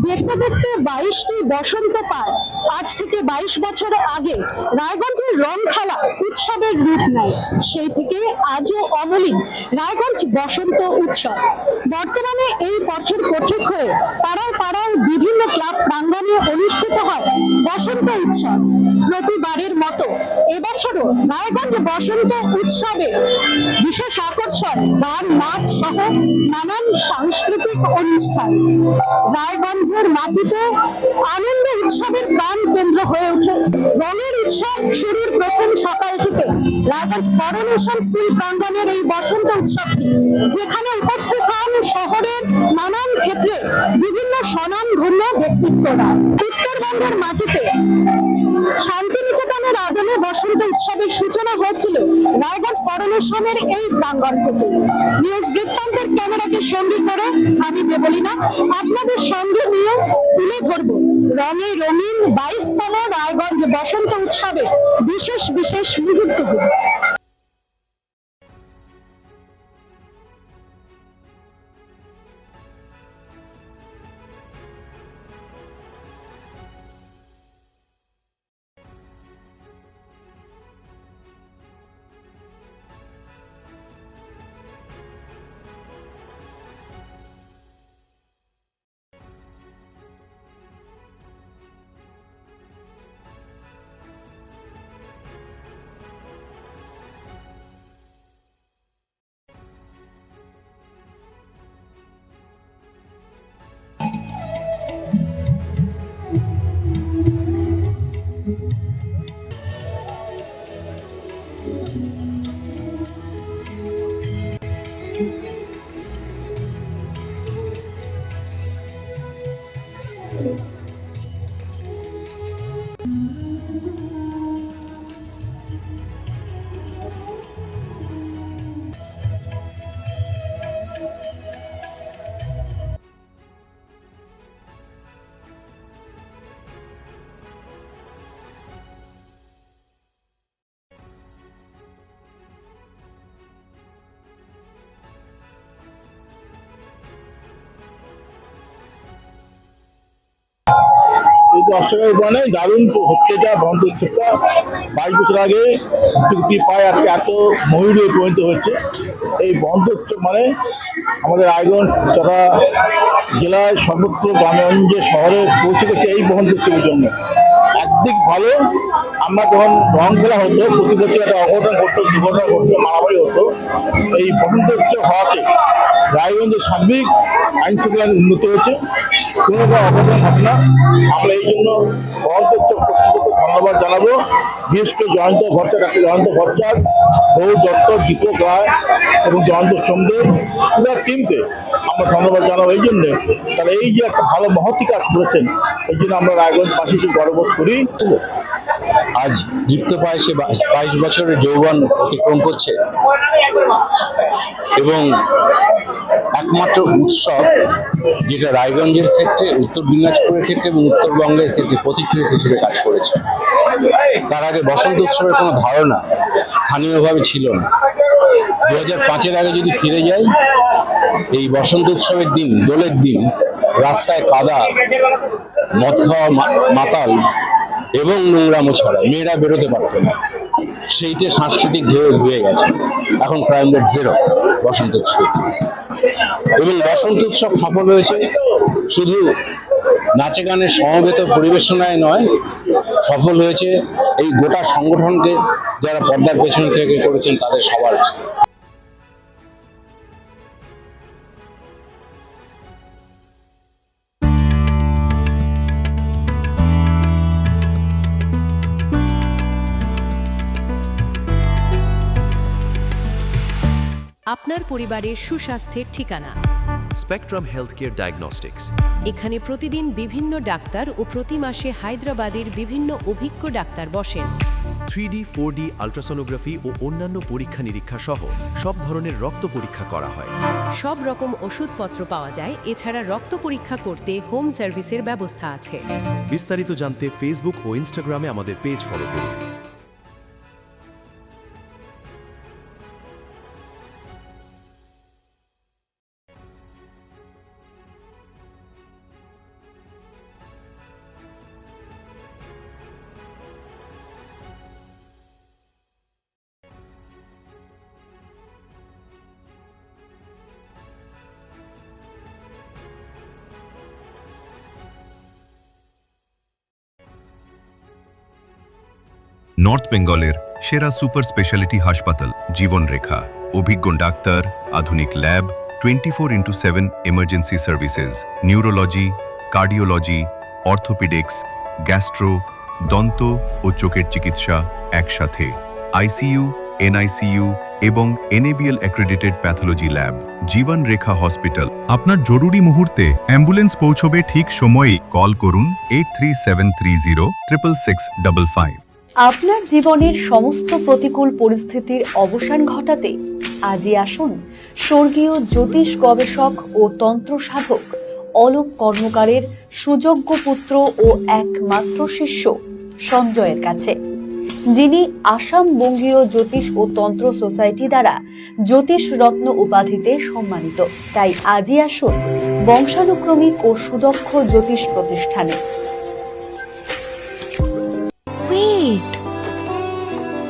দেখতে দেখতে 22টি বসন্ত পার আজ থেকে 22 বছর আগে রায়গঞ্জের রংখেলা উৎসবের রূপ নেয়। সেই থেকে আজও অমলিন রায়গঞ্জ বসন্ত উৎসব। বর্তমানে এই পথের পথিক হয়ে পাড়ায় পাড়ায় বিভিন্ন ক্লাব প্রাঙ্গণে অনুষ্ঠিত হয় বসন্ত উৎসব। প্রতিবারের মতো এবছরও রায়গঞ্জ বসন্ত উৎসবে বিশেষ আকর্ষণ গান, নাচ সহ নানান সাংস্কৃতিক অনুষ্ঠান। রায়গঞ্জের মাটিতে আনন্দ উৎসবের প্রাণ কেন্দ্র হয়ে ওঠে। রঙের উৎসব শুরুর প্রথম সকাল থেকে রায়গঞ্জ করোনেশন স্কুল প্রাঙ্গণের এই বসন্ত উৎসবটি, যেখানে উপস্থিত হন শহরের নানান ক্ষেত্রে বিভিন্ন স্বনামধন্য ব্যক্তিত্বরা। উত্তরবঙ্গের মাটিতে শান্তিনিকেতনের আদলে বসন্ত উৎসবের সূচনা হয়েছিল রায়গঞ্জ করোনেশনের এই প্রাঙ্গণ থেকে। নিউজ বৃত্তান্তের ক্যামেরাকে সঙ্গী করে আমি দেবলীনা আপনাদের সঙ্গে নিয়ে তুলে ধরবো রঙে রঙিন 22তম রায়গঞ্জ বসন্ত উৎসবে বিশেষ বিশেষ মুহূর্তগুলো। কিন্তু অশ্বগাই বনে দারুণ হচ্ছে এটা বসন্ত উৎসবটা। 22 বছর আগে টুকটি পায় আজকে এত ময়ূরে পরিণত হয়েছে। এই বসন্ত উৎসব মানে আমাদের রায়গঞ্জ তথা জেলায় সর্বত্র গ্রামগঞ্জে শহরে পৌঁছে গেছে এই বসন্ত উৎসবের জন্য। একদিক ভালো, আমরা যখন রং খেলা হতো প্রতি বছর একটা অঘটন ঘটতো, দুর্ঘটনা ঘটতো, মারামারি হতো। এই বসন্ত উৎসব হওয়াতে রায়গঞ্জের সার্বিক আইন শৃঙ্খলার উন্নতি হয়েছে, কোনো অঘটন ঘটে না। আমরা এই জন্য বসন্ত উৎসব কর্তৃপক্ষকে ধন্যবাদ জানাবো, বিশেষ করে জয়ন্ত ভট্টাচার্য, ডাক্তার জয়ন্ত ভট্টাচার্য, গৌর দত্ত, দীপক রায় এবং জয়ন্ত সোমদেব পুরো টিমকে আমরা ধন্যবাদ জানাবো এই জন্যে। তাহলে এই যে একটা ভালো মহতি কাজ করেছেন, এই জন্য আমরা রায়গঞ্জবাসী হিসেবে গর্ববোধ করি। আজ দীপ্ত পায় সে 22 বছরের যৌবন অতিক্রম করছে এবং একমাত্র উৎসব যেটা রায়গঞ্জের ক্ষেত্রে, উত্তর দিনাজপুরের ক্ষেত্রে এবং উত্তরবঙ্গের ক্ষেত্রে প্রতিক্রিয়া হিসেবে কাজ করেছে। তার আগে বসন্ত উৎসবের কোনো ধারণা স্থানীয়ভাবে ছিল না। 2005-এর আগে যদি ফিরে যাই, এই বসন্ত উৎসবের দিন, দোলের দিন, রাস্তায় কাদা, মদ খাওয়া মাতাল এবং নোংরামো ছাড়া মেয়েরা বেরোতে পারত না। সেইটা সাংস্কৃতিক ঢেউ ধুয়ে গেছে। এখন ক্রাইম রেট 0 বসন্ত উৎসবে। এবং বসন্ত উৎসব সফল হয়েছে শুধু নাচে গানের সমবেত পরিবেশনায় নয়, সফল হয়েছে এই গোটা সংগঠনকে যারা পর্দার পেছন থেকে করেছেন তাদের সবার। আপনার পরিবারের সুস্বাস্থ্যের ঠিকানা স্পেকট্রাম হেলথকেয়ার ডায়াগনস্টিক্স। এখানে প্রতিদিন বিভিন্ন ডাক্তার ও প্রতি মাসে হায়দ্রাবাদের বিভিন্ন অভিজ্ঞ ডাক্তার বসেন। 3D, 4D আলট্রাসোনোগ্রাফি ও অন্যান্য পরীক্ষা নিরীক্ষা সহ সব ধরনের রক্ত পরীক্ষা করা হয়। সব রকম ওষুধপত্র পাওয়া যায়। এছাড়া রক্ত পরীক্ষা করতে হোম সার্ভিসের ব্যবস্থা আছে। বিস্তারিত জানতে ফেসবুক ও ইনস্টাগ্রামে আমাদের পেজ ফলো করুন। নর্থ বেঙ্গলের সেরা সুপার স্পেশালিটি হাসপাতাল জীবনরেখা। অভিজ্ঞ ডাক্তার, আধুনিক lab, 24x7 emergency services, neurology, cardiology, orthopaedics, gastro, দন্ত ও চোখের চিকিৎসা একসাথে, আইসিইউ, এনআইসিইউ এবং এনএবিএল অ্যাক্রেডিটেড প্যাথোলজি ল্যাব। জীবন রেখা হসপিটাল। আপনার জরুরি মুহূর্তে অ্যাম্বুলেন্স পৌঁছবে ঠিক সময়ে। কল করুন 8373066655। আপনার জীবনের সমস্ত প্রতিকূল পরিস্থিতির অবসান ঘটাতে আজই আসুন স্বর্গীয় জ্যোতিষ গবেষক ও তন্ত্র সাধক অলোক কর্মকারের সুযোগ্য পুত্র ও একমাত্র শিষ্য সঞ্জয়ের কাছে, যিনি আসাম বঙ্গীয় জ্যোতিষ ও তন্ত্র সোসাইটি দ্বারা জ্যোতিষ রত্ন উপাধিতে সম্মানিত। তাই আজই আসুন বংশানুক্রমিক ও সুদক্ষ জ্যোতিষ প্রতিষ্ঠানে। Wait.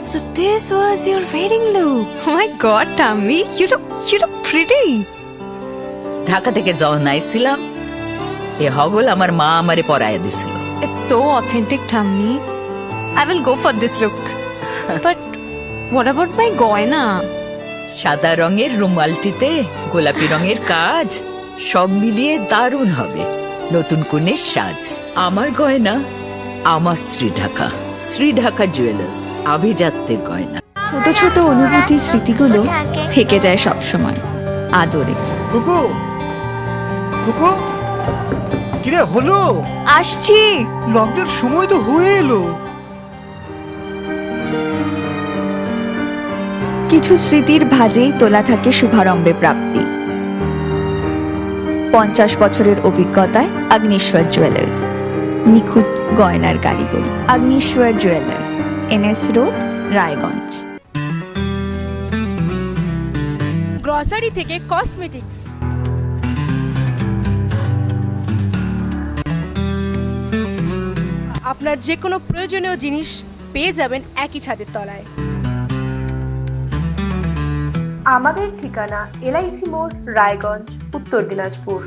So this was your wedding look. Oh my god, Tammy, you look pretty. Dhaka থেকে যখন আইছিলাম এ হগল আমার মা আমারে পরাইয়া দিছিল। It's so authentic, Tammy. I will go for this look. But what about my goina? সাদা রঙের রুমালটিতে গোলাপি রঙের কাজ, সব মিলিয়ে দারুণ হবে নতুন কনের সাজ। আমার গয়না আমার শ্রী ঢাকা জুয়েলার্স, আভিজাত্যের গয়না। ছোট ছোট অনুভূতি স্মৃতিগুলো থেকে যায় সব সময় আদরে। কুকু কুকু কিরে হলো? আসছি। লকডাউন সময় তো হয়ে এলো। কিছু স্মৃতির ভাজেই তোলা থাকে শুভারম্ভে প্রাপ্তি। 50 বছরের অভিজ্ঞতায় অগ্নিশ্বর জুয়েলার্স, নিখুঁত গয়নার কারিগরি। Agnishwar jewellers, NS road, Raiganj. Grocery থেকে কসমেটিক্স, আপনার যে কোনো প্রয়োজনীয় জিনিস পেয়ে যাবেন একই ছাদের তলায়। আমাদের ঠিকানা LIC মোড়, রায়গঞ্জ, উত্তর দিনাজপুর।